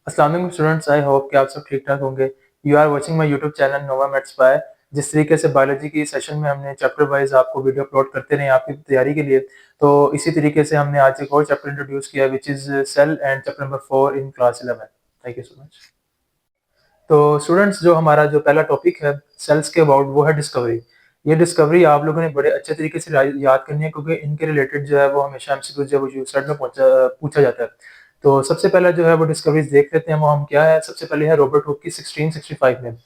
अस्सलाम वालेकुम students, I hope कि आप सब ठीक ठाक होंगे। You are watching my YouTube channel Nova maths by. जिस तरीके से बायोलॉजी की सेशन में हमने चैप्टर वाइज आपको वीडियो अपलोड करते रहे आपकी तैयारी के लिए, तो इसी तरीके से हमने आज एक और चैप्टर इंट्रोड्यूस किया which is cell and chapter number 4 in class 11। Thank you so much. तो स्टूडेंट्स, जो हमारा जो पहला टॉपिक है सेल्स के अबाउट, वो है डिस्कवरी। ये डिस्कवरी आप लोगों ने बड़े अच्छे तरीके से याद करनी है, क्योंकि इनके रिलेटेड जो है वो हमेशा एमसीक्यू जो है वो यूसेट में पूछा जाता है। तो सबसे पहला जो है वो डिस्कवरीज देख लेते हैं, वो हम क्या है। सबसे पहले है रॉबर्ट हुक की 1665 में।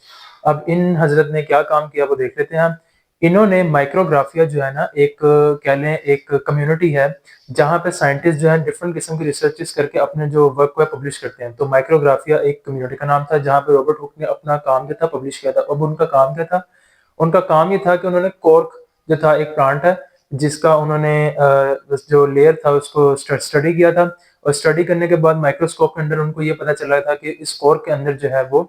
अब इन हजरत ने क्या काम किया वो देख लेते हैं हम। इन्होंने माइक्रोग्राफिया जो है ना, एक कह लें एक कम्युनिटी है जहाँ पे साइंटिस्ट जो है डिफरेंट किस्म की रिसर्चेस करके अपने जो वर्क को पब्लिश करते हैं। तो माइक्रोग्राफिया एक कम्युनिटी का नाम था जहाँ पे रॉबर्ट हुक ने अपना काम जो था पब्लिश किया था। अब उनका काम क्या था? उनका काम ये था कि उन्होंने कॉर्क जो था, एक प्लांट है जिसका उन्होंने जो लेयर था उसको स्टडी किया था। और स्टडी करने के बाद माइक्रोस्कोप के अंदर उनको ये पता चला था कि इस कॉर्क के अंदर जो है वो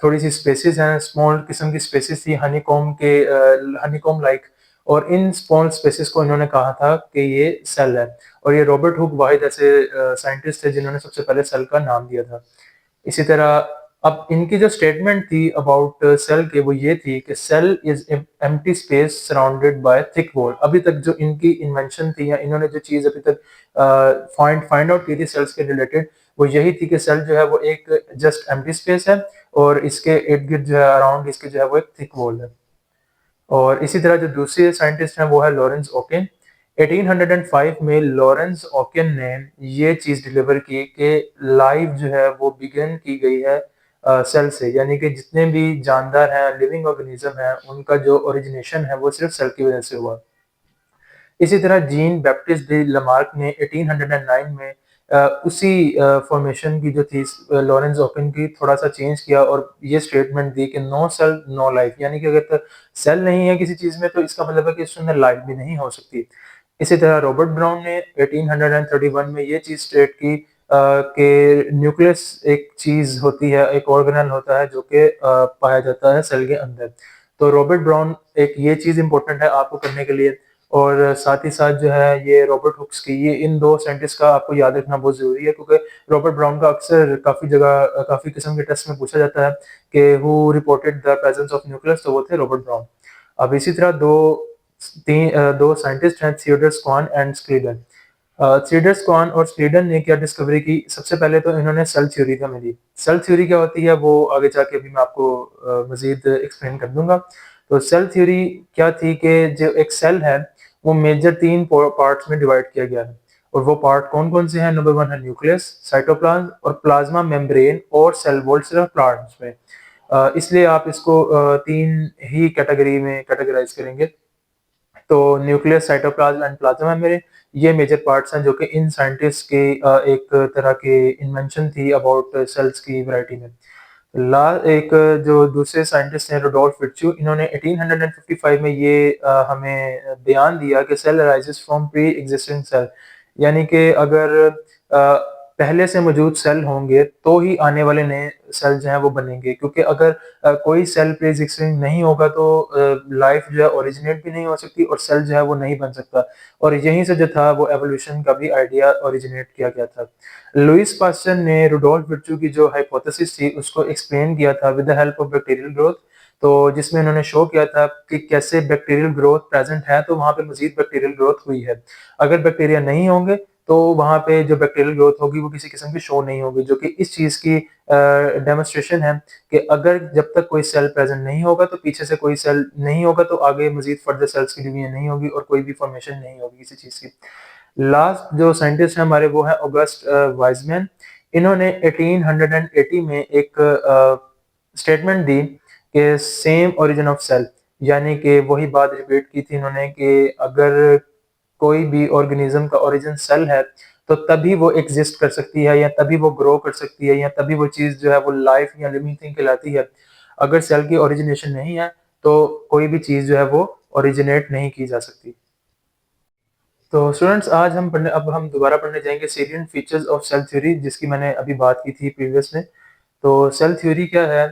थोड़ी सी स्पेसिस हैं, स्मॉल किस्म की स्पेसिस थी, हनीकॉम लाइक। और इन स्मॉल स्पेसिस को इन्होंने कहा था कि ये सेल है। और ये रॉबर्ट हुक वाहिद ऐसे साइंटिस्ट थे जिन्होंने सबसे पहले सेल का नाम दिया था। इसी तरह अब इनकी जो स्टेटमेंट थी अबाउट सेल के, वो ये थी कि cell is empty space surrounded by thick wall. अभी तक जो इनकी इन्वेंशन थी या इन्होंने जो चीज अभी तक फाइंड आउट की थी सेल्स के रिलेटेड, वो यही थी कि सेल जो है वो एक जस्ट एम्प्टी स्पेस है और इसके इर्द गिर्द जो है अराउंड इसके जो है वो एक थिक वॉल है। और इसी तरह जो दूसरे साइंटिस्ट हैं वो है लॉरेंस ओकेन। 1805 में लॉरेंस ओकेन ने ये चीज डिलीवर की कि लाइफ जो है वो बिगिन की गई है सेल से, यानी कि जितने भी जानदार हैं, लिविंग ऑर्गेनिज्म हैं, उनका जो ओरिजिनेशन है वो सिर्फ सेल की वजह से हुआ। इसी तरह जीन बैप्टिस्ट डी लमार्क ने 1809 में उसी फॉर्मेशन की जो थी लॉरेंस ओपन की, थोड़ा सा चेंज किया और ये स्टेटमेंट दी कि नो सेल नो लाइफ, यानी कि अगर सेल नहीं है किसी चीज में तो इसका मतलब है कि उसके अंदर लाइफ भी नहीं हो सकती। इसी तरह रॉबर्ट ब्राउन ने 1831 में ये चीज स्टेट की कि न्यूक्लियस एक चीज होती है, एक ऑर्गेनल होता है जो कि पाया जाता है सेल के अंदर। तो रॉबर्ट ब्राउन, एक ये चीज इंपॉर्टेंट है आपको करने के लिए। और साथ ही साथ जो है ये रॉबर्ट हुक्स की, ये इन दो साइंटिस्ट का आपको याद रखना बहुत जरूरी है, क्योंकि रॉबर्ट ब्राउन का अक्सर काफी जगह काफी किस्म के टेस्ट में पूछा जाता है कि who reported the presence of nucleus, तो वो थे रॉबर्ट ब्राउन। अब इसी तरह दो साइंटिस्ट हैं, Theodor Schwann and Schleiden. Theodor Schwann और स्क्लीडन ने क्या डिस्कवरी की? सबसे पहले तो इन्होंने सेल थ्योरी का में दी। सेल थ्योरी क्या होती है वो आगे जाके अभी मैं आपको मजीद एक्सप्लेन कर दूंगा। तो सेल थ्योरी क्या थी कि जो एक सेल है वो मेजर 3 पार्ट्स में डिवाइड किया गया है। और वो पार्ट कौन कौन से हैं? नंबर 1 है न्यूक्लियस, साइटोप्लाज्म और प्लाज्मा मेम्ब्रेन और सेल वॉल सिर्फ प्लांट्स में। इसलिए आप इसको 3 ही कैटेगरी में कैटेगराइज करेंगे। तो nucleus, cytoplasm and plasma membrane, ये मेजर पार्ट्स हैं जो कि इन साइंटिस्ट के एक तरह के इन्वेंशन थी अबाउट सेल्स की वैरायटी में। ला एक जो दूसरे साइंटिस्ट हैं रुडोल्फ विर्चू, इन्होंने 1855 में ये हमें बयान दिया कि cell arises from pre existing cell, यानी कि अगर पहले से मौजूद सेल होंगे तो ही आने वाले नए सेल जो हैं वो बनेंगे, क्योंकि अगर कोई सेल प्री एग्जिस्टिंग नहीं होगा तो लाइफ जो है ओरिजिनेट भी नहीं हो सकती और सेल जो है वो नहीं बन सकता। और यहीं से जो था वो एवोल्यूशन का भी आइडिया ओरिजिनेट किया गया था। लुइस पास्चर ने रुडोल्फ विर्चू की जो हाइपोथेसिस थी उसको एक्सप्लेन किया था with the help of bacterial growth. तो जिसमें उन्होंने शो किया था कि कैसे बैक्टीरियल ग्रोथ प्रेजेंट है तो वहां पे मजीद बैक्टीरियल ग्रोथ हुई है। अगर बैक्टीरिया नहीं होंगे तो वहां पे जो बैक्टीरियल ग्रोथ होगी वो किसी किस्म की शो नहीं होगी, जो कि इस चीज की डेमोन्स्ट्रेशन है कि अगर जब तक कोई सेल प्रेजेंट नहीं होगा तो पीछे से कोई सेल नहीं होगा तो आगे मजीद फर्दर सेल्स की डिवीजन नहीं होगी और कोई भी फॉर्मेशन नहीं होगी किसी चीज की। लास्ट जो साइंटिस्ट है हमारे वो है ऑगस्ट वाइजमैन। इन्होंने 1880 में एक स्टेटमेंट दी कि सेम ओरिजिन ऑफ सेल, यानी कि वही बात रिपीट की थी इन्होंने कि अगर कोई भी ऑर्गेनिज्म का ओरिजिन सेल है तो तभी वो एग्जिस्ट कर सकती है या तभी वो ग्रो कर सकती है या तभी वो चीज जो है वो लाइफ या लिविंग थिंग कहलाती है। अगर सेल की ओरिजिनेशन नहीं है तो कोई भी चीज जो है वो ओरिजिनेट नहीं की जा सकती। तो स्टूडेंट्स, आज अब हम दोबारा पढ़ने जाएंगे salient features of cell theory, जिसकी मैंने अभी बात की थी प्रीवियस में। तो सेल थ्योरी क्या है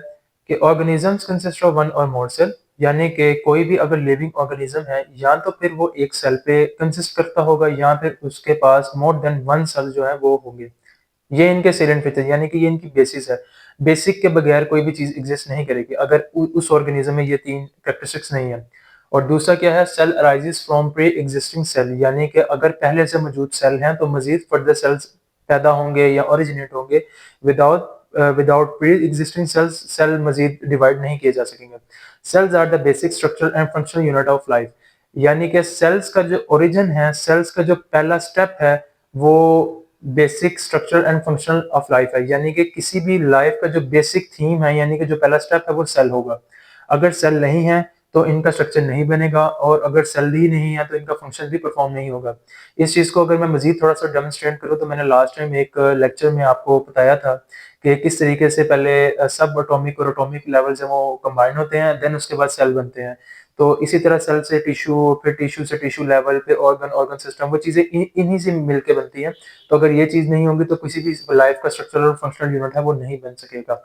कि ऑर्गेनिजम्स कंसिस्ट ऑफ वन और मोर सेल, यानी कि कोई भी अगर लिविंग ऑर्गेनिज्म है या तो फिर वो एक सेल पे कंसिस्ट करता होगा या फिर उसके पास मोर देन वन सेल जो है वो होंगे। ये इनके सेलेंट फीचर यानी कि ये इनकी बेसिस है। बेसिक के बगैर कोई भी चीज़ एग्ज़िस्ट नहीं करेगी अगर उ उस ऑर्गेनिज़्म में ये 3 कैरेक्टरिस्टिक्स नहीं है। और दूसरा क्या है, cell arises from pre existing cell, यानी कि अगर पहले से मौजूद सेल हैं तो मज़ीद फर्दर सेल्स पैदा होंगे या ओरिजिनेट होंगे। Without pre existing cells, cell मज़ीद डिवाइड नहीं किए जा सकेंगे। Cells are the basic structural and functional unit of life, यानी कि सेल्स का जो ओरिजिन है, सेल्स का जो पहला स्टेप है, वो basic structure and functional of life है। यानी कि किसी भी लाइफ का जो बेसिक थीम है, यानी कि जो पहला स्टेप है, वो सेल होगा। अगर सेल नहीं है तो इनका स्ट्रक्चर नहीं बनेगा, और अगर सेल ही नहीं है तो इनका फंक्शन भी परफॉर्म नहीं होगा। इस चीज़ को अगर मैं मज़ीद थोड़ा-सा डेमोंस्ट्रेट करूँ तो मैंने लास्ट टाइम एक लेक्चर में आपको बताया था कि किस तरीके से पहले सब एटॉमिक और एटॉमिक लेवल्स हैं वो कंबाइन होते हैं, देन उसके बाद सेल बनते हैं। तो इसी तरह सेल से टिश्यू, फिर टिश्यू से टिश्यू लेवल, फिर ऑर्गन, ऑर्गन सिस्टम, वो चीज़ें इन्हीं से मिलके बनती हैं। तो अगर ये चीज़ नहीं होगी तो किसी भी लाइफ का स्ट्रक्चरल और फंक्शनल यूनिट है वो नहीं बन सकेगा।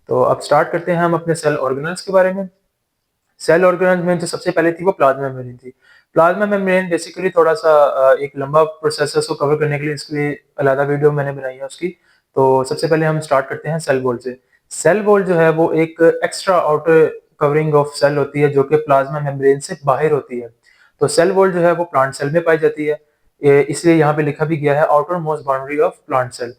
तो अब स्टार्ट करते हैं हम अपने सेल ऑर्गेनेल्स के बारे में। सेल ऑर्गेनेल में जो सबसे पहले थी वो प्लाज्मा मेम्ब्रेन थी। प्लाज्मा मेम्ब्रेन बेसिकली थोड़ा-सा एक लंबा प्रोसेस है, उसको कवर करने के लिए इसके लिए अलग वीडियो मैंने बनाई है उसकी। तो सबसे पहले हम स्टार्ट करते हैं सेल वॉल से। सेल वॉल जो है वो एक extra outer covering of cell होती है जो कि प्लाज्मा मेम्ब्रेन से बाहर होती है। तो सेल वॉल जो है वो प्लांट सेल में पाई जाती है। इसलिए यहाँ पे लिखा भी गया है outermost boundary of plant cell.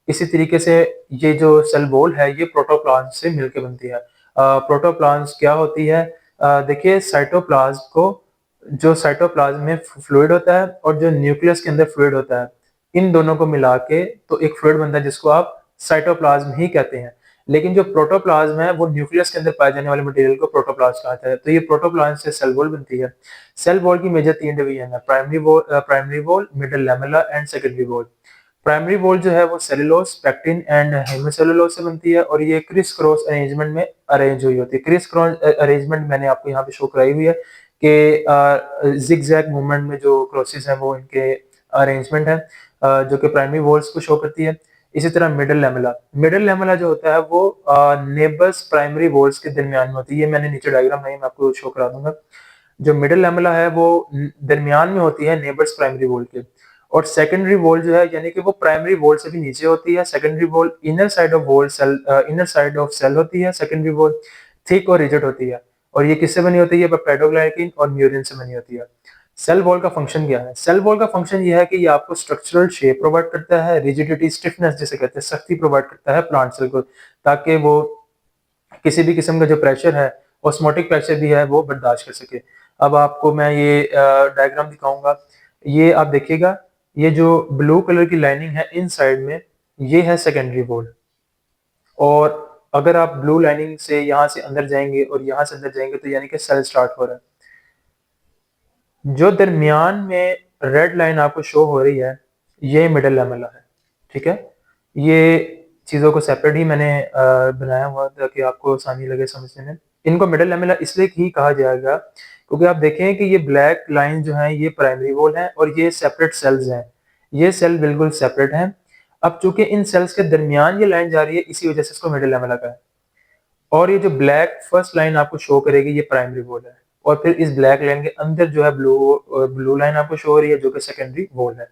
इसी तरीके से ये जो सेल वॉल है ये प्रोटोप्लाज्म से मिलके बनती है। प्रोटोप्लाज्म क्या होती है? देखिए साइटोप्लाज्म को, जो साइटोप्लाज्म में फ्लूइड होता है और जो न्यूक्लियस के अंदर फ्लूइड होता है, इन दोनों को मिला के तो एक फ्लूइड बनता है जिसको आप साइटोप्लाज्म ही कहते हैं। लेकिन जो प्रोटोप्लाज्म है वो न्यूक्लियस के अंदर पाए जाने वाले मटेरियल को प्रोटोप्लाज्म कहा है। तो ये प्रोटोप्लाज्म से सेल वॉल बनती है। सेल वॉल की मेजर 3 डिवीजन है, primary wall, middle lamella and secondary wall. Primary wall जो है वो सेलुलोज, पेक्टिन एंड हेमिसेलुलोज से बनती है और ये क्रिस क्रॉस अरेंजमेंट में अरेंज हुई होती है। क्रिस क्रॉस अरेंजमेंट मैंने आपको यहाँ पे शो कराई हुई है कि जिगजैग मूवमेंट में जो क्रॉसेस हैं वो इनके अरेंजमेंट है, जो कि प्राइमरी वॉल्स को शो करती है। इसी तरह मिडल लैमेला जो होता है वो नेबस प्राइमरी वॉल्स के दरमियान में होती है। ये मैंने नीचे डायग्राम नहीं, मैं आपको शो करा दूंगा। जो मिडल लैमेला है वो दरमियान में होती है नेबर्स प्राइमरी वॉल के। और सेकेंडरी वॉल जो है यानी कि वो प्राइमरी वॉल से भी नीचे होती है। Secondary wall inner side of wall cell, inner side of cell होती है। सेकेंडरी वॉल थिक और रिजिड होती है और ये किससे बनी होती है? पेप्टाइडोग्लाइकिन और म्यूरिन से बनी होती है। सेल वॉल का फंक्शन क्या है? सेल वॉल का फंक्शन ये है कि ये आपको स्ट्रक्चरल शेप प्रोवाइड करता है, रिजिडिटी, स्टिफनेस जिसे कहते हैं, सख्ती प्रोवाइड करता है प्लांट सेल को, ताकि वो किसी भी किस्म का जो प्रेशर है, ऑस्मोटिक प्रेशर भी है, वो बर्दाश्त कर सके। अब आपको मैं ये डायग्राम दिखाऊंगा। ये आप देखिएगा, ये जो ब्लू कलर की लाइनिंग है इन साइड में, ये है सेकेंडरी वॉल। और अगर आप ब्लू लाइनिंग से यहाँ से अंदर जाएंगे और यहाँ से अंदर जाएंगे तो यानी कि सेल स्टार्ट हो रहा है। जो दरमियान में रेड लाइन आपको शो हो रही है, ये मिडल लैमेला है। ठीक है, ये चीज़ों को सेपरेट ही मैंने बनाया हुआ ताकि आपको आसानी लगे समझने में। इनको मिडल लैमेला इसलिए ही कहा जाएगा क्योंकि आप देखें कि ये ब्लैक लाइन जो है ये प्राइमरी वॉल है और ये सेपरेट सेल्स हैं। ये सेल बिल्कुल सेपरेट हैं। अब चूंकि इन सेल्स के दरमियान ये लाइन जा रही है, इसी वजह से इसको मिडल लैमेला कहा है। और ये जो ब्लैक फर्स्ट लाइन आपको शो करेगी ये प्राइमरी वॉल है, और फिर इस ब्लैक लाइन के अंदर जो है ब्लू लाइन आपको शो हो रही है जो कि सेकेंडरी वॉल है।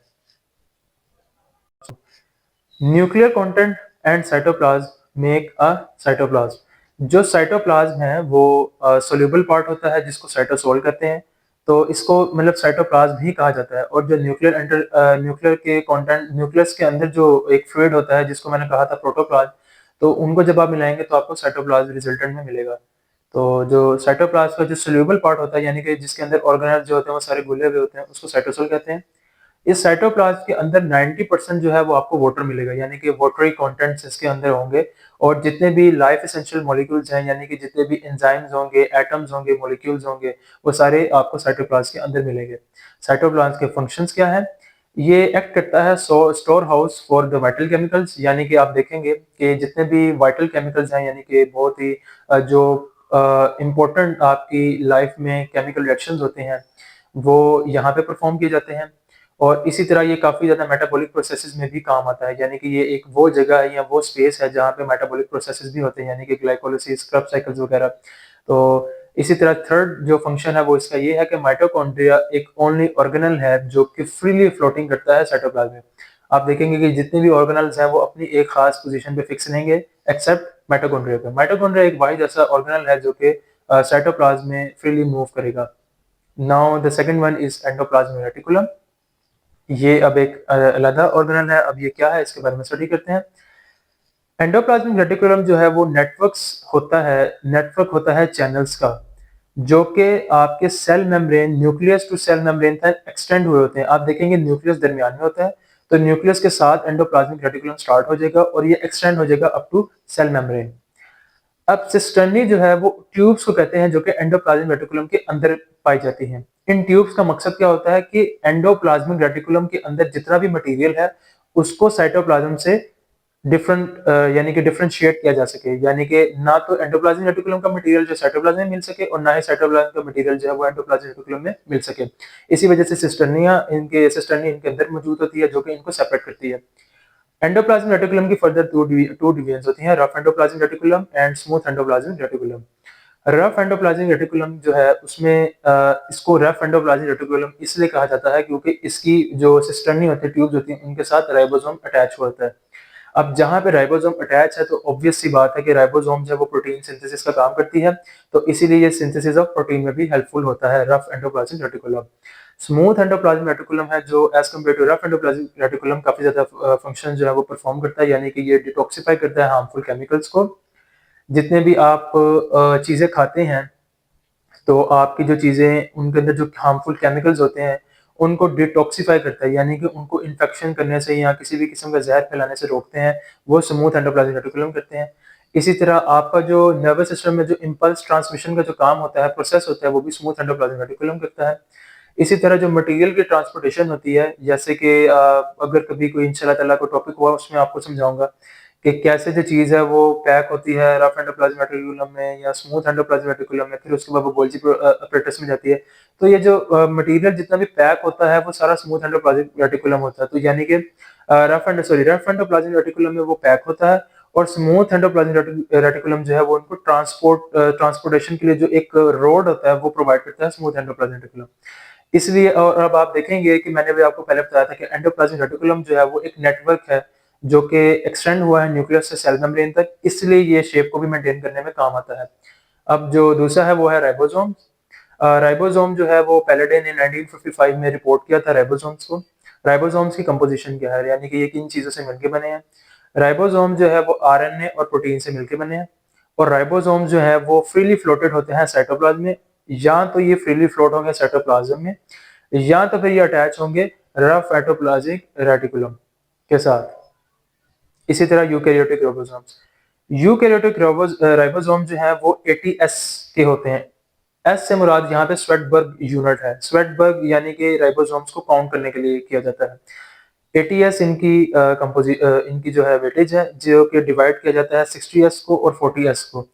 Nuclear content and cytoplasm make a cytoplasm. जो साइटोप्लाज्म है वो सोल्यूबल पार्ट होता है जिसको साइटोसोल कहते हैं। तो इसको मतलब साइटोप्लाज्म ही कहा जाता है। और जो न्यूक्लियर के कंटेंट, न्यूक्लियस के अंदर जो एक फ्लूइड होता है जिसको मैंने कहा था प्रोटोप्लाज्म, तो उनको जब आप मिलाएंगे तो आपको साइटोप्लाज्म रिजल्टेंट में मिलेगा। तो जो साइटोप्लाज्म का जो सोल्यूबल पार्ट होता है, यानी कि जिसके अंदर ऑर्गेनेल्स जो होते हैं वो सारे घुले हुए होते हैं, उसको साइटोसोल कहते हैं। इस साइटोप्लाज्म के अंदर 90% जो है वो आपको वाटर मिलेगा, यानी कि वाटरी कंटेंट्स इसके अंदर होंगे। और जितने भी लाइफ एसेंशियल मॉलिक्यूल्स हैं, यानी कि जितने भी एंजाइम्स होंगे, एटम्स होंगे, मॉलिक्यूल्स होंगे, वो सारे आपको साइटोप्लाज्म के अंदर मिलेंगे। साइटोप्लाज्म के फंक्शंस क्या है? ये एक्ट करता है store house for the vital chemicals, यानी कि आप देखेंगे कि जितने भी वाइटल केमिकल्स हैं, यानी कि बहुत ही जो इम्पोर्टेंट आपकी लाइफ में केमिकल रिएक्शंस होते हैं, वो यहाँ पे परफॉर्म किए जाते हैं। और इसी तरह ये काफ़ी ज़्यादा मेटाबॉलिक प्रोसेसेस में भी काम आता है, यानी कि ये एक वो जगह है या वो स्पेस है जहाँ पे मेटाबॉलिक प्रोसेसेस भी होते हैं, यानी कि ग्लाइकोलिसिस, क्रेब्स साइकिल्स वगैरह। तो इसी तरह थर्ड जो फंक्शन है वो इसका ये है कि माइटोकॉन्ड्रिया एक ओनली ऑर्गेनल है जो कि फ्रीली फ्लोटिंग करता है साइटोप्लाज्म में। आप देखेंगे कि जितने भी ऑर्गेनेल्स हैं वो अपनी एक खास पोजीशन पे फिक्स रहेंगे एक्सेप्ट माइटोकॉन्ड्रिया पे। माइटोकॉन्ड्रिया एक वाहिद ऐसा ऑर्गेनेल है जो कि साइटोप्लाज्म में फ्रीली मूव करेगा। Now the second one is endoplasmic reticulum. ये अब एक अलग ऑर्गेनेल है। अब ये क्या है इसके बारे में स्टडी करते हैं। एंडोप्लाज्मिक रेटिकुलम जो है वो नेटवर्क होता है चैनल्स का, जो कि आपके cell membrane, nucleus to cell membrane तक एक्सटेंड हुए होते हैं। आप देखेंगे न्यूक्लियस दरमियान में होता है, तो न्यूक्लियस के साथ एंडोप्लाज्मिक रेटिकुलम स्टार्ट हो जाएगा और ये एक्सटेंड हो जाएगा अप टू सेल मेम्ब्रेन। अब सिस्टर्नी जो है वो ट्यूब्स को कहते हैं जो कि एंडोप्लाज्मिक रेटिकुलम के अंदर पाई जाती हैं। इन ट्यूब्स का मकसद क्या होता है कि एंडोप्लाज्मिक रेटिकुलम के अंदर जितना भी मटेरियल है उसको साइटोप्लाज्म से यानी कि डिफरेंशिएट किया जा सके, यानी कि ना तो एंडोप्लाज्मिक रेटिकुलम का मटेरियल जो साइटोप्लाज्म में मिल सके और ना ही साइटोप्लाज्म का मटेरियल जो है वो एंडोप्लाज्मिक रेटिकुलम में मिल सके। इसी वजह से सिस्टर्नी इनके अंदर मौजूद होती है जो कि इनको सेपरेट करती है। एंडोप्लाज्मिक रेटिकुलम की फर्दर टू डिवीजन होती हैं, rough endoplasmic reticulum and smooth endoplasmic reticulum. Rough endoplasmic reticulum जो है उसमें इसको रफ एंडोप्लाज्मिक रेटिकुलम इसलिए कहा जाता है क्योंकि इसकी जो सिस्टर्नी होती है, ट्यूब्स होती हैं, उनके साथ राइबोसोम अटैच होता है। अब जहाँ पे राइबोसोम अटैच है तो ऑब्वियस सी बात है कि राइबोसोम जो है वो प्रोटीन सिंथेसिस का काम करती है, तो इसीलिए ये सिंथेसिस ऑफ प्रोटीन में भी हेल्पफुल होता है rough endoplasmic reticulum. Smooth endoplasmic reticulum है जो as compare to rough endoplasmic reticulum काफी ज्यादा फंक्शन जो है वो परफॉर्म करता है, यानी कि ये डिटॉक्सिफाई करता है हार्मफुल केमिकल्स को। जितने भी आप चीजें खाते हैं तो आपकी जो चीजें उनके अंदर जो हार्मफुल केमिकल्स होते हैं उनको डिटॉक्सिफाई करता है, यानी कि उनको इन्फेक्शन करने से या किसी भी किस्म का जहर फैलाने से रोकते हैं, वो स्मूथ एंडोप्लाज्मिक रेटिकुलम करते हैं। इसी तरह आपका जो नर्वस सिस्टम में जो इम्पल्स ट्रांसमिशन का जो काम होता है, प्रोसेस होता है, वो भी स्मूथ एंडोप्लाज्मिक रेटिकुलम करता है। इसी तरह जो मटेरियल की ट्रांसपोर्टेशन होती है, जैसे कि अगर कभी कोई इंशाल्लाह ताला कोई टॉपिक हुआ उसमें आपको समझाऊंगा कि कैसे जो चीज़ है वो पैक होती है रफ एंडोप्लाज्मिक रेटिकुलम में या स्मूथ एंडोप्लाज्मिक रेटिकुलम में, फिर उसके बाद वो गोल्जी apparatus में जाती है। तो ये जो मटेरियल जितना भी पैक होता है वो सारा स्मूथ एंडोप्लाज्मिक रेटिकुलम होता है। तो यानी कि रफ एंडोप्लाज्मिक रेटिकुलम में वो पैक होता है और स्मूथ एंडोप्लाज्मिक रेटिकुलम जो है वो उनको ट्रांसपोर्टेशन के लिए जो एक रोड होता है वो प्रोवाइड करता है स्मूथ एंडोप्लाज्मिक रेटिकुलम। इसलिए और अब आप देखेंगे कि मैंने भी आपको पहले बताया था कि एंडोप्लाज्मिक रेटिकुलम जो है वो एक नेटवर्क है जो कि एक्सटेंड हुआ है न्यूक्लियस से सेल मेम्ब्रेन तक, इसलिए ये शेप को भी मेंटेन करने में काम आता है। अब जो दूसरा है वो है राइबोसोम। राइबोसोम जो है वो पैलेडे ने 1955 में रिपोर्ट किया था राइबोसोम्स को। राइबोसोम्स की कंपोजिशन क्या है, यानी कि ये किन चीजों से मिलकर बने हैं। राइबोसोम जो है वो आरएनए और प्रोटीन से मिलकर बने हैं और राइबोसोम जो है वो फ्रीली फ्लोटेड होते हैं साइटोप्लाज्म में, या तो ये फ्रीली फ्लोट होंगे साइटोप्लाज्म में या तो फिर ये अटैच होंगे रफ एटोप्लाज्मिक रेटिकुलम के साथ। इसी तरह यूकैरियोटिक राइबोसोम्स, यूकैरियोटिक राइबोसोम जो है वो एटीएस के होते हैं। एस से मुराद यहाँ पे स्वेटबर्ग यूनिट है। स्वेटबर्ग यानी कि राइबोसोम्स को काउंट करने के लिए किया जाता है। एटीएस इनकी जो है वेटेज है जो कि डिवाइड किया जाता है 60s को और 40s को।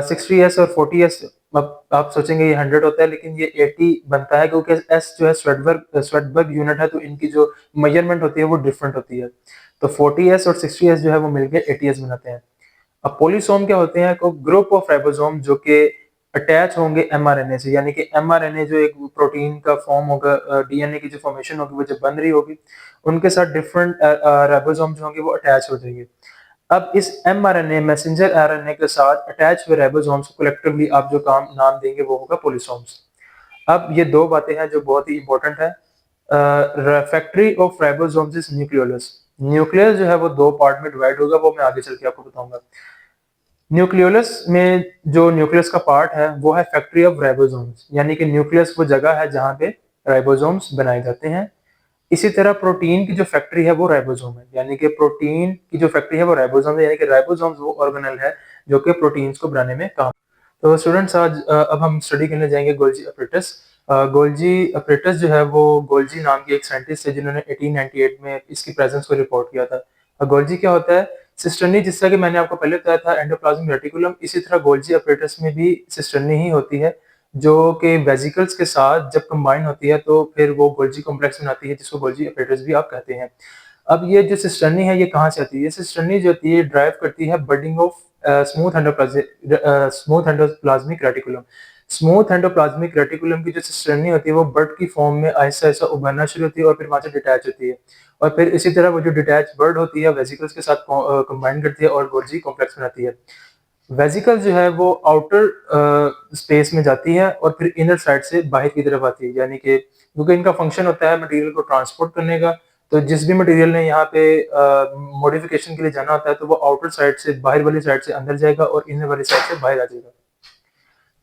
60s और 40s, अब आप सोचेंगे ये 100 होता है लेकिन ये 80 बनता है क्योंकि एस जो है स्वेटबर्ग यूनिट है, तो इनकी जो मेजरमेंट होती है वो डिफरेंट होती है। तो 40s और 60s जो है वो मिलकर एटीएस बनाते हैं। अब पोलिसोम क्या होते हैं, को ग्रुप ऑफ राइबोसोम जो कि अटैच होंगे एमआरएनए से, यानी कि एमआरएनए जो एक प्रोटीन का फॉर्म होगा, डीएनए की जो फॉर्मेशन होगी वो जब बन रही होगी उनके साथ डिफरेंट राइबोसोम जो होंगे वो अटैच हो जाएंगे। अब इस एमआरएनए मैसेंजर आरएनए के साथ अटैच हुए राइबोसोम्स को कलेक्टिवली आप जो नाम देंगे वो होगा पोलिसोम्स। अब ये दो बातें हैं जो बहुत ही इंपॉर्टेंट है। Factory of ribosomes is nucleolus. Nucleus जो है वो दो पार्ट में डिवाइड होगा, वो मैं आगे चल के आपको बताऊंगा। न्यूक्लियोलस में जो न्यूक्लियस का पार्ट है वो है फैक्ट्री ऑफ राइबोसोम्स, यानी कि न्यूक्लियस वो जगह है जहाँ पे राइबोसोम्स बनाए जाते हैं। इसी तरह प्रोटीन की जो फैक्ट्री है वो राइबोसोम है, यानी कि प्रोटीन की जो फैक्ट्री है वो राइबोसोम है, यानी कि राइबोसोम्स वो ऑर्गेनेल है जो कि प्रोटीन्स को बनाने में काम। तो स्टूडेंट्स आज अब हम स्टडी करने जाएंगे गोल्जी अपरेटस। गोल्जी अपरेटस जो है वो गोल्जी नाम की एक साइंटिस्ट है जिन्होंने 1898 में इसकी प्रेजेंस को रिपोर्ट किया था। गोल्जी क्या होता है, सिस्टर्नी, जिस तरह कि मैंने आपको पहले बताया था एंडोप्लाज्मिक रेटिकुलम, इसी तरह गोल्जी अपरेटस में भी सिस्टर्नी ही होती है जो कि वेसिकल्स के साथ जब कंबाइन होती है तो फिर वो गोल्जी कॉम्प्लेक्स बनाती है जिसको गोल्जी अपरेटस भी आप कहते हैं। अब ये जो सिस्टर्नी है ये कहाँ से आती है, ये सिस्टर्नी जो होती है ड्राइव करती है budding of smooth endoplasmic reticulum. Smooth endoplasmic reticulum की जो सिस्टर्नी होती है वो बर्ड की फॉर्म में आहिस्ता-आहिस्ता उभरना शुरू होती है और फिर वहाँ से डिटैच होती है। और फिर इसी तरह वो जो डिटैच बर्ड होती है वेसिकल्स के साथ कंबाइन करती है और गोल्जी कॉम्प्लेक्स बनाती है। वेसिकल जो है वो आउटर स्पेस में जाती है और फिर इनर साइड से बाहर की तरफ आती है, यानी कि क्योंकि इनका फंक्शन होता है मटेरियल को ट्रांसपोर्ट करने का, तो जिस भी मटेरियल ने यहाँ पे मॉडिफिकेशन के लिए जाना होता है तो वो आउटर साइड से बाहर वाली साइड से अंदर जाएगा और इनर वाली साइड से बाहर आ जाएगा।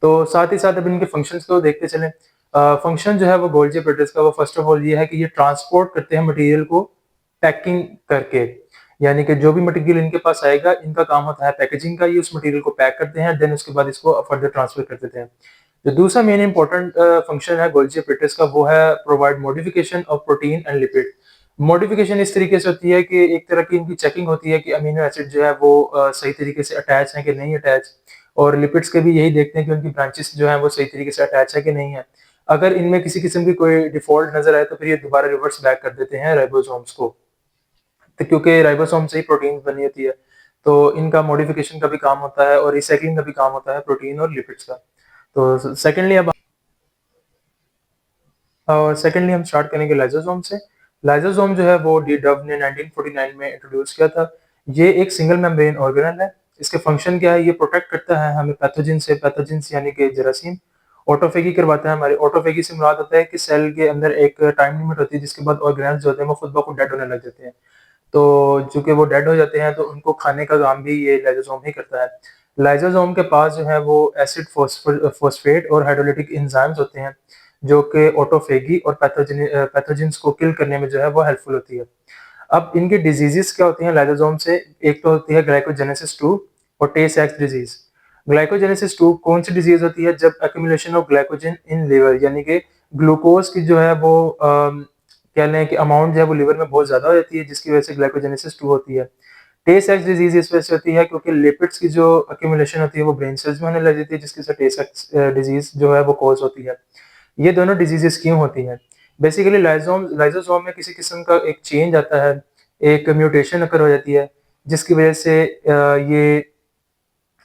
तो साथ ही साथ अब इनके फंक्शंस को देखते चलें। फंक्शन जो है वो गोल्जी एपरेटस का वो फर्स्ट ऑफ ऑल ये है कि ये ट्रांसपोर्ट करते हैं मटेरियल को पैकिंग करके, यानी कि जो भी मटेरियल इनके पास आएगा इनका काम होता है पैकेजिंग का, ये उस मटेरियल को पैक करते हैं, देन उसके बाद इसको फर्दर ट्रांसफर कर देते हैं। जो दूसरा मेन इंपॉर्टेंट फंक्शन है गोल्जी एपरेटस का वो है provide modification of protein and lipid. Modification इस तरीके से होती है कि एक तरह की इनकी चेकिंग होती है कि अमीनो एसिड जो है वो सही तरीके से अटैच है कि नहीं अटैच, और लिपिड्स के भी यही देखते हैं कि उनकी ब्रांचेस जो है वो सही तरीके से अटैच है कि नहीं है। अगर इनमें किसी किस्म की कोई डिफॉल्ट नजर आए तो फिर ये दोबारा रिवर्स बैक कर देते हैं राइबोसोम्स को, तो क्योंकि राइबोसोम से ही प्रोटीन बनी होती है, तो इनका मॉडिफिकेशन का भी काम होता है और रिसाइकलिंग का भी काम होता है प्रोटीन और लिपिड्स का। तो सेकेंडली हम स्टार्ट करेंगे लाइसोसोम से। लाइसोसोम जो है वो डी डब ने 1949 में इंट्रोड्यूस किया था। ये एक सिंगल मेम्ब्रेन ऑर्गेनल है। इसके फंक्शन क्या है, ये प्रोटेक्ट करता है हमें पैथोजन से, पैथोजेंस यानी कि जरासीम। ऑटोफेगी करवाता है हमारे, ऑटोफेगी से मुराद होता है कि सेल के अंदर एक टाइम लिमिट होती है जिसके बाद ऑर्गेनल्स जो होते हैं वो खुद ब खुद डेड होने लग जाते हैं। तो चूंकि वो डेड हो जाते हैं तो उनको खाने का काम भी ये लाइसोसोम ही करता है। लाइसोसोम के पास जो है वो एसिड फॉस्फेट और हाइड्रोलिटिक एंजाइम्स होते हैं जो कि ऑटोफेगी और पैथोजेंस को किल करने में जो है वो हेल्पफुल होती है। अब इनकी डिजीजेस क्या होती हैं लाइसोसोम से, एक तो होती है ग्लाइकोजेनेसिस 2 और टे सेक्स डिजीज। ग्लाइकोजेनेसिस 2 कौन सी डिजीज होती है, जब accumulation of glycogen in liver, यानी कि ग्लूकोज की जो है वो कह लें कि अमाउंट जो है वो लिवर में बहुत ज्यादा हो जाती है जिसकी वजह से ग्लाइकोजेनेसिस 2 होती है। टे सेक्स डिजीज इस वजह से होती है क्योंकि लिपिड्स की जो एक्यूमुलेशन होती है वो ब्रेन सेल्स में होने लग जाती है जिसकी वजह से टे सेक्स डिजीज जो है वो कॉज होती है। ये दोनों डिजीजेस क्यों होती हैं? बेसिकली लाइसोसोम में किसी किस्म का एक चेंज आता है, एक म्यूटेशन अकर हो जाती है जिसकी वजह से ये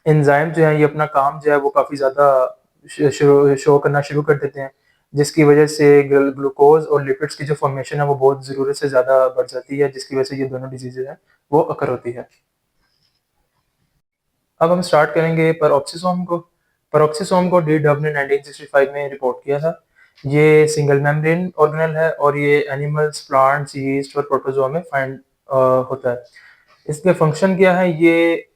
एंजाइम जो है ये अपना काम जो है वो काफ़ी ज़्यादा शो करना शुरू कर देते हैं, जिसकी वजह से ग्लूकोज और लिपिड्स की जो फॉर्मेशन है वो बहुत ज़रूरत से ज़्यादा बढ़ जाती है, जिसकी वजह से ये दोनों डिजीज़ है वो अकर होती है। अब हम स्टार्ट करेंगे पैरोक्सिसोम को। पैरोक्सिसोम को डी डब ने 1965 में रिपोर्ट किया था। ये सिंगल मेम्ब्रेन ऑर्गेनल है और ये एनिमल्स, प्लांट्स, यीस्ट और प्रोटोजोआ में फाइंड होता है। इसके फंक्शन क्या है, ये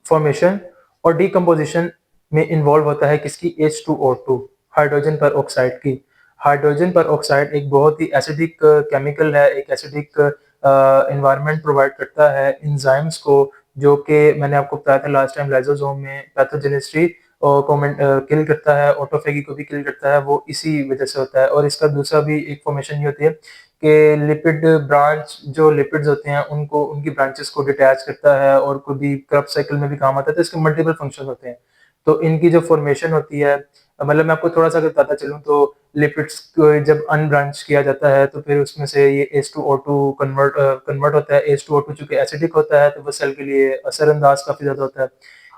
फॉर्मेशन और डिकम्पोजिशन में इन्वॉल्व होता है किसकी, H2O2 हाइड्रोजन पर ऑक्साइड की। हाइड्रोजन पर ऑक्साइड एक बहुत ही एसिडिक केमिकल है, एक एसिडिक एनवायरनमेंट प्रोवाइड करता है एंजाइम्स को, जो कि मैंने आपको बताया था लास्ट टाइम लाइसोसोम में पैथोजेनिस्ट्री को किल करता है, ऑटोफेगी को भी किल करता है, वो इसी वजह से होता है। और इसका दूसरा भी एक फॉर्मेशन ये होती है कि लिपिड ब्रांच, जो लिपिड्स होते हैं उनको उनकी ब्रांचेस को डिटैच करता है और कोई भी क्रब साइकिल में भी काम आता है, तो इसके मल्टीपल फंक्शन होते हैं। तो इनकी जो फॉर्मेशन होती है, मतलब मैं आपको थोड़ा सा अगर बताता चलूँ तो लिपिड्स को जब अनब्रांच किया जाता है तो फिर उसमें से ये H2O2 कन्वर्ट होता है। H2O2 चूंकि एसिडिक होता है तो वो सेल के लिए असरअंदाज काफी ज्यादा होता है,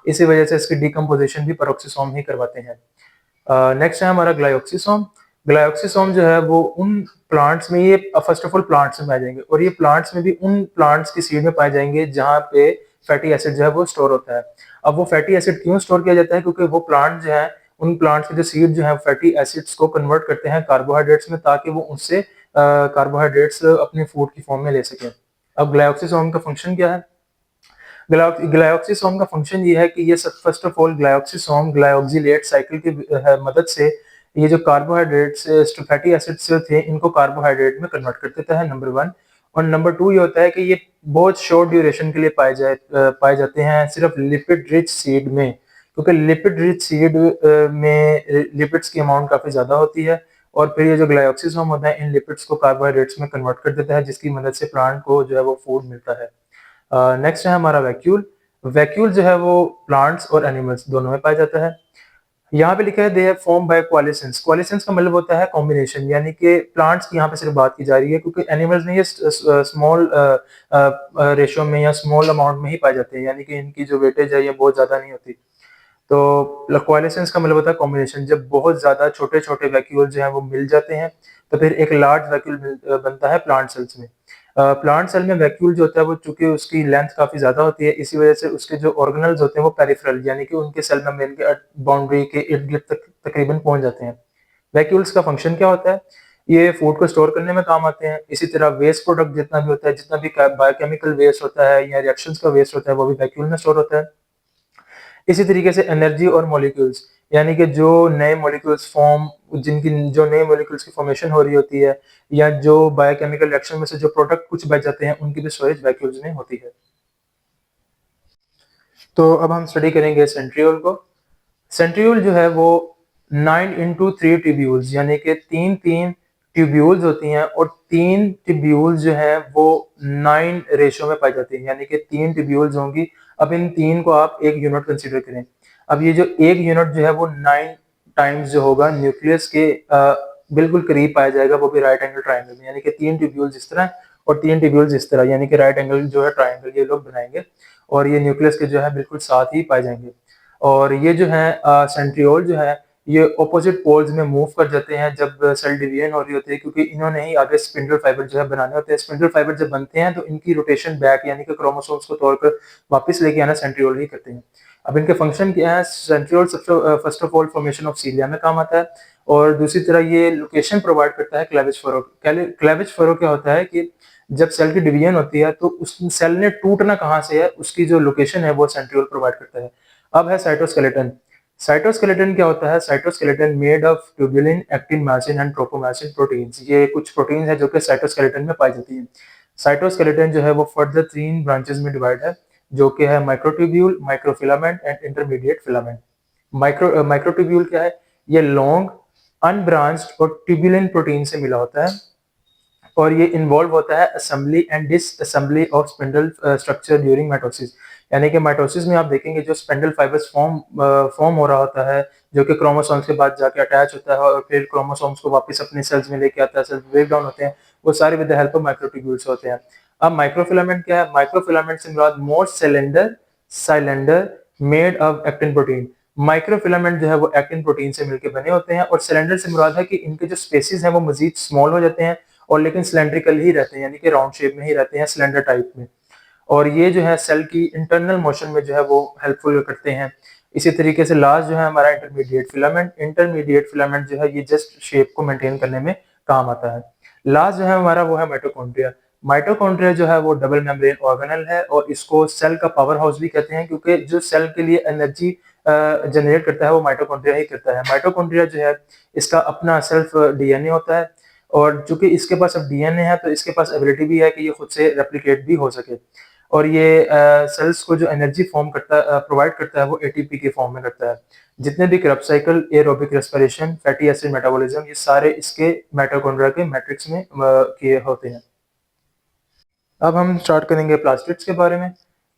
इसी वजह से इसकी डिकम्पोजिशन भी पैरोक्सिसोम ही करवाते हैं। नेक्स्ट है हमारा ग्लाइऑक्सिसोम। ग्लाइऑक्सिसोम जो है वो उन प्लांट्स में, ये फर्स्ट ऑफ ऑल प्लांट्स में पाए जाएंगे और ये प्लांट्स में भी उन प्लांट्स की सीड में पाए जाएंगे जहाँ पे फैटी एसिड जो है वो स्टोर होता है। अब वो फैटी एसिड क्यों स्टोर किया जाता है, क्योंकि वो प्लांट जो है, उन प्लांट्स के जो सीड जो है फैटी एसिड्स को कन्वर्ट करते हैं कार्बोहाइड्रेट्स में, ताकि वो उससे कार्बोहाइड्रेट्स अपने फूड की फॉर्म में ले सकें। अब ग्लाइऑक्सिसोम का फंक्शन क्या है, ग्लाइऑक्सिसोम का फंक्शन ये है कि ये first of all glyoxysome glyoxylate cycle की मदद से ये जो कार्बोहाइड्रेट्स फैटी एसिड्स थे इनको कार्बोहाइड्रेट में कन्वर्ट कर देता है, नंबर वन। और नंबर टू ये होता है कि ये बहुत शॉर्ट ड्यूरेशन के लिए पाए जाते हैं सिर्फ लिपिड रिच सीड में, क्योंकि लिपिड रिच सीड में लिपिड्स की अमाउंट काफी ज्यादा होती है और फिर ये जो ग्लाइऑक्सिसोम होता है इन लिपिड्स को कार्बोहाइड्रेट्स में कन्वर्ट कर देता है, जिसकी मदद से प्लांट को जो है वो फूड मिलता है। नेक्स्ट है हमारा वैक्यूल। वैक्यूल जो है वो प्लांट्स और एनिमल्स दोनों में पाया जाता है। यहाँ पे लिखा है दे फॉर्म बाय कोलिसेंस। कोलिसेंस का मतलब होता है कॉम्बिनेशन, यानी कि प्लांट्स की यहाँ पे सिर्फ बात की जा रही है क्योंकि एनिमल्स में ये स्मॉल रेशियो में या स्मॉल अमाउंट में ही पाए जाते हैं, यानी कि इनकी जो वेटेज है ये बहुत ज्यादा नहीं होती। तो कोएलिशंस का मतलब होता है कॉम्बिनेशन, जब बहुत ज़्यादा छोटे-छोटे वैक्यूल जो हैं वो मिल जाते हैं, तो फिर एक लार्ज वैक्यूल बनता है प्लांट सेल्स में। प्लांट सेल में वैक्यूल जो होता है वो चूँकि उसकी लेंथ काफ़ी ज़्यादा होती है, इसी वजह से उसके जो ऑर्गेनेल्स होते हैं वो पेरिफेरल यानी कि उनके सेल मेम्ब्रेन के बाउंड्री के इर्द-गिर्द तक तकरीबन पहुँच जाते हैं। वैक्यूल्स का फंक्शन क्या होता है? ये फूड को स्टोर करने में काम आते हैं। इसी तरह वेस्ट प्रोडक्ट जितना भी होता है, जितना भी बायोकेमिकल वेस्ट होता है या रिएक्शंस का वेस्ट होता है, वो भी वैक्यूल में स्टोर होता है। इसी तरीके से एनर्जी और मॉलिक्यूल्स, यानी कि जो नए मॉलिक्यूल्स फॉर्म जिनकी जो नए मॉलिक्यूल्स की फॉर्मेशन हो रही होती है या जो बायोकेमिकल रिएक्शन में से जो प्रोडक्ट कुछ बच जाते हैं, उनकी भी स्टोरेज वैक्यूल्स में होती है। तो अब हम स्टडी करेंगे सेंट्रियोल को। सेंट्रियोल जो है वो 9 इंटू 3 ट्यूब्यूल्स यानी कि 3-3 ट्यूब्यूल्स होती हैं और 3 ट्यूब्यूल्स जो हैं वो 9 रेशो में पाई जाती हैं, यानी कि 3 ट्यूब्यूल्स होंगी। अब इन 3 को आप एक यूनिट कंसीडर करें। अब ये जो एक यूनिट जो है वो 9 टाइम्स जो होगा न्यूक्लियस के बिल्कुल करीब पाया जाएगा, वो भी राइट एंगल ट्रायंगल में, यानी कि 3 ट्यूब्यूल्स इस तरह और 3 ट्यूब्यूल्स इस तरह, यानी कि राइट एंगल जो है ट्रायंगल ये लोग बनाएंगे और ये न्यूक्लियस के जो है बिल्कुल साथ ही पाए जाएंगे। और ये जो है सेंट्रियोल जो है ये ऑपोजिट पोल्स में मूव कर जाते हैं जब सेल डिवीजन हो रही होती है, क्योंकि इन्होंने ही आगे स्पिंडल फाइबर जो है बनाने होते हैं। स्पिंडल फाइबर जब बनते हैं तो इनकी रोटेशन बैक यानी कि क्रोमोसोम्स को तोड़कर वापस लेके आना सेंट्रियोल ही करते हैं। अब इनके फंक्शन क्या है? सेंट्रियोल सबसे first of all formation of सीलिया में काम आता है और दूसरी तरह ये लोकेशन प्रोवाइड करता है क्लेवेज फरो। क्लेवेज फरो क्या होता है कि जब सेल की डिवीजन होती है तो उस सेल ने टूटना कहाँ से है उसकी जो लोकेशन है वो सेंट्रियोल प्रोवाइड करता है। अब है साइटोस्केलेटन। साइटोस्केलेटन क्या होता है? Cytoskeleton made of tubulin, actin, myosin and tropomyosin proteins. ये कुछ प्रोटीन्स हैं जो कि साइटोस्केलेटन में पाई जाती हैं। साइटोस्केलेटन जो है वो फर्दर 3 ब्रांचेस में डिवाइड है, जो कि है microtubule, microfilament and intermediate filament. Microtubule क्या है? ये लॉन्ग, अनब्रांच्ड और ट्यूबुलिन प्रोटीन से मिला होता है और ये इन्वॉल्व होता है assembly and disassembly of spindle structure during mitosis. यानी कि माइटोसिस में आप देखेंगे जो स्पिंडल फाइबर्स फॉर्म हो रहा होता है, जो कि क्रोमोसोम्स के बाद जाके अटैच होता है और फिर क्रोमोसोम्स को वापस अपने सेल्स में लेके आता है, सेल्स ब्रेक डाउन होते हैं, वो सारे with the help of microtubules होते हैं। अब माइक्रोफिलामेंट क्या है? माइक्रोफिलामेंट से मुराद more cylinder made of actin protein. Microfilament जो है वो एक्टिन प्रोटीन से मिलकर बने होते हैं और सिलेंडर से मुराद है कि इनके जो स्पेसिस हैं वो मजीद स्मॉल हो जाते हैं और लेकिन सिलेंड्रिकल ही रहते हैं, यानी कि राउंड शेप में ही रहते हैं, सिलेंडर टाइप में। और ये जो है सेल की इंटरनल मोशन में जो है वो हेल्पफुल करते हैं। इसी तरीके से लास्ट जो है हमारा इंटरमीडिएट फिलामेंट जो है ये जस्ट शेप को मेंटेन करने में काम आता है। लास्ट जो है हमारा वो है माइटोकॉन्ड्रिया। माइटोकॉन्ड्रिया जो है वो डबल मेम्ब्रेन ऑर्गेनेल है और इसको सेल का पावर हाउस भी कहते हैं, क्योंकि जो सेल के लिए एनर्जी जनरेट करता है वो माइटोकॉन्ड्रिया ही करता है। माइटोकॉन्ड्रिया जो है इसका अपना सेल्फ डीएनए होता है और चूंकि इसके पास अब डीएनए है तो इसके पास एबिलिटी भी है कि ये खुद से रेप्लिकेट भी हो सके और ये सेल्स को जो एनर्जी फॉर्म करता प्रोवाइड करता है वो एटीपी के फॉर्म में करता है। जितने भी Krebs cycle, aerobic respiration, fatty acid metabolism, ये सारे इसके माइटोकॉन्ड्रिया के मैट्रिक्स में किए होते हैं। अब हम स्टार्ट करेंगे प्लास्टिड्स के बारे में।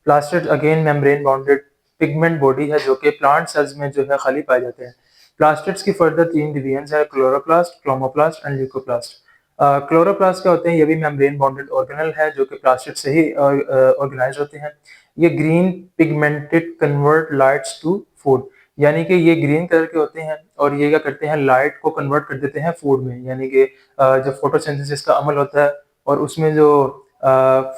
Plastid again membrane bounded pigment body है जो कि प्लांट सेल्स में जो है खाली पाए जाते हैं। प्लास्टिड्स की फर्दर 3 डिवीजन है, chloroplast, chromoplast and leucoplast. Chloroplast क्या होते हैं? ये भी मेम्ब्रेन बाउंडेड ऑर्गेनल है जो कि प्लास्टिड से ही ऑर्गेनाइज होते हैं। ये green pigmented convert lights to food, यानी कि ये ग्रीन कलर के होते हैं और ये क्या करते हैं? लाइट को कन्वर्ट कर देते हैं फूड में, यानी कि जब फोटोसिंथेसिस का अमल होता है और उसमें जो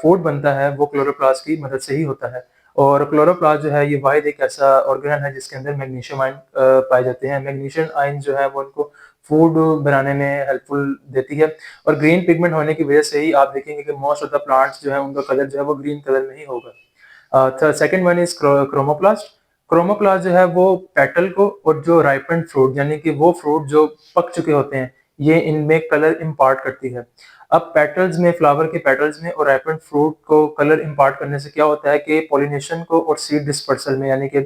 फूड बनता है वो क्लोरोप्लास्ट की मदद से ही होता है। और क्लोरोप्लास्ट जो है ये वाहिद एक ऐसा ऑर्गेनल है जिसके अंदर मैग्नीशियम आयन पाए जाते हैं। मैग्नीशियम आयन जो है वो उनको फूड बनाने में हेल्पफुल देती है और ग्रीन पिगमेंट होने की वजह से ही आप देखेंगे कि मोस्ट ऑफ द प्लांट्स जो है उनका कलर जो है वो ग्रीन कलर में ही होगा। Second one is chromoplast. Chromoplast जो है वो पेटल को और जो राइपेंड फ्रूट यानी कि वो फ्रूट जो पक चुके होते हैं ये इनमें कलर इम्पार्ट करती है। अब पेटल्स में, फ्लावर के पेटल्स में और राइपेंड फ्रूट को कलर इम्पार्ट करने से क्या होता है कि पॉलिनेशन को और सीड डिस्पर्सल में, यानी कि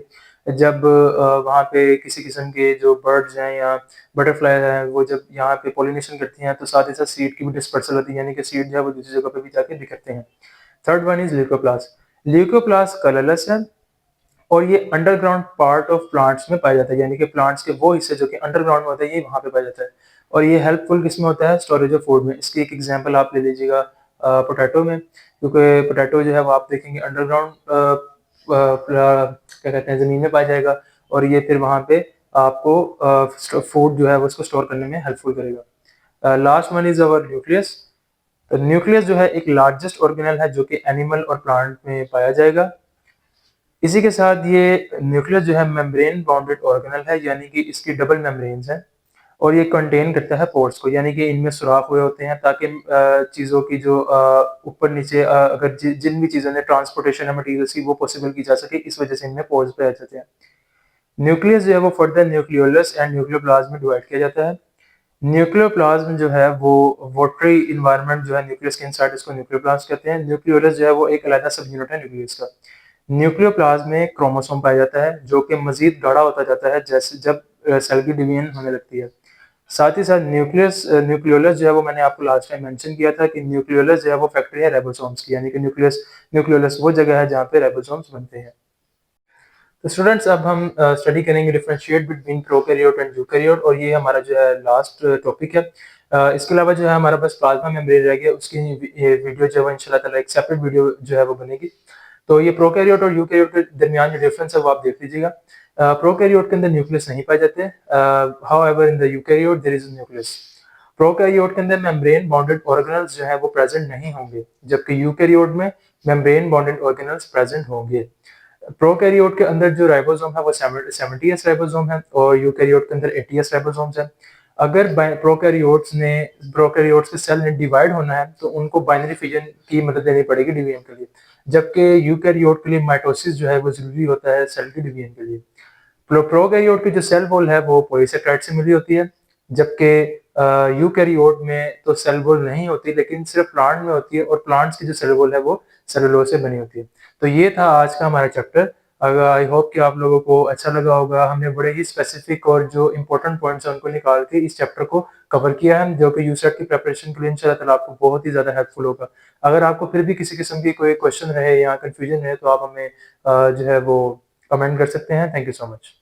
जब वहाँ पे किसी किस्म के जो बर्ड्स हैं या बटरफ्लाई हैं वो जब यहाँ पे पॉलिनेशन करती हैं तो साथ ही साथ सीड की भी डिस्पर्सल होती है, यानी कि सीड जो है वो दूसरी जगह पे भी जाके बिखरते हैं। Third one is leucoplast. Leucoplast colourless है और ये अंडरग्राउंड पार्ट ऑफ प्लांट्स में पाया जाता है, यानी कि प्लांट्स के वो हिस्से जो कि अंडरग्राउंड में होते हैं ये वहाँ पे पाया जाता है और ये हेल्पफुल किस में होता है? स्टोरेज ऑफ फूड में। इसकी एक एग्जांपल आप ले लीजिएगा पोटैटो में, क्योंकि पोटैटो जो है वो आप देखेंगे अंडरग्राउंड क्या कहते हैं ज़मीन में पाया जाएगा और ये फिर वहाँ पे आपको फूड जो है वो उसको स्टोर करने में हेल्पफुल करेगा। Last one is our nucleus. तो न्यूक्लियस जो है एक लार्जेस्ट ऑर्गेनल है जो कि एनिमल और प्लांट में पाया जाएगा। इसी के साथ ये न्यूक्लियस जो है मेम्ब्रेन बाउंडेड ऑर्गेनल है, यानी कि इसकी डबल मेम्ब्रेन्स हैं और ये कंटेन करता है पोर्स को, यानी कि इनमें सुराख हुए होते हैं ताकि चीज़ों की जो ऊपर नीचे अगर जिन भी चीज़ों ने ट्रांसपोर्टेशन है मटेरियल्स की वो पॉसिबल की जा सके, इस वजह से इनमें पोर्स पाए जाते हैं। न्यूक्लियस जो है वो फर्दर न्यूक्लियोलस एंड न्यूक्लियोप्लाज्म में डिवाइड किया जाता है। न्यूक्लियोप्लाज्म जो है वो वाटरी इन्वायरमेंट जो है न्यूक्लियस के इनसाइड, इसको न्यूक्लियोप्लास्ट कहते हैं। न्यूक्लियोलस जो है वो एक अलग सब यूनिट है न्यूक्लियस का। न्यूक्लियोप्लाज्म में क्रोमोसोम पाया जाता है जो कि मजीद गाढ़ा होता जाता है जैसे जब सेल की डिवीजन होने लगती है। साथ ही साथ न्यूक्लियोलस जो है वो मैंने आपको लास्ट टाइम मेंशन किया था कि न्यूक्लियोलस जो है वो फैक्ट्री है राइबोसोम्स की, यानी कि न्यूक्लियोलस वो जगह है जहाँ पे राइबोसोम्स बनते हैं। तो स्टूडेंट्स अब हम स्टडी करेंगे differentiate between prokaryote and eukaryote, और ये हमारा जो है लास्ट टॉपिक है। इसके अलावा जो है हमारा बस प्लाज्मा मेम्ब्रेन रह गया, उसकी ये वीडियो जो है इंशाल्लाह ताला एक सेपरेट वीडियो जो है वो बनेगी। तो ये प्रोकैरियोट और यूकैरियोट के दरमियान जो डिफरेंस है वो आप देख लीजिएगा। प्रोकैरियोट के अंदर न्यूक्लियस नहीं पाए जाते, however in the eukaryote there is a nucleus. Prokaryote के अंदर मेम्ब्रेन बाउंडेड ऑर्गेनल्स जो है वो प्रेजेंट नहीं होंगे, जबकि यूकैरियोट में मेम्ब्रेन बाउंडेड ऑर्गेनल्स प्रेजेंट होंगे। प्रोकैरियोट के अंदर जो राइबोसोम है वो 70s राइबोसोम है और यूकैरियोट के अंदर 80s राइबोसोम्स है। अगर प्रोकैरियोट्स के सेल ने डिवाइड होना है तो उनको बाइनरी फिजन की मदद लेनी पड़ेगी डिवीजन के लिए, जबकि यूकैरियोट के लिए माइटोसिस जो है वो जरूरी होता है सेल के डिवीजन के लिए। प्रोकैरियोट की जो सेल वॉल है वो पॉलीसेकेराइड से मिली होती है, जबकि यूकैरियोट में तो सेल वॉल नहीं होती लेकिन सिर्फ प्लांट में होती है, और प्लांट्स की जो सेल वॉल है वो सेलुलोज से बनी होती है। तो ये था आज का हमारा चैप्टर। अगर आई होप कि आप लोगों को अच्छा लगा होगा। हमने बड़े ही स्पेसिफिक और जो इंपॉर्टेंट पॉइंट्स हैं उनको निकाल के इस चैप्टर को कवर किया है, जो कि यूसेट की प्रिपरेशन के लिए इंशाल्लाह ताला आपको बहुत ही ज़्यादा हेल्पफुल होगा। अगर आपको फिर भी किसी किस्म की कोई क्वेश्चन रहे या कन्फ्यूजन रहे तो आप हमें जो है वो कमेंट कर सकते हैं। Thank you so much.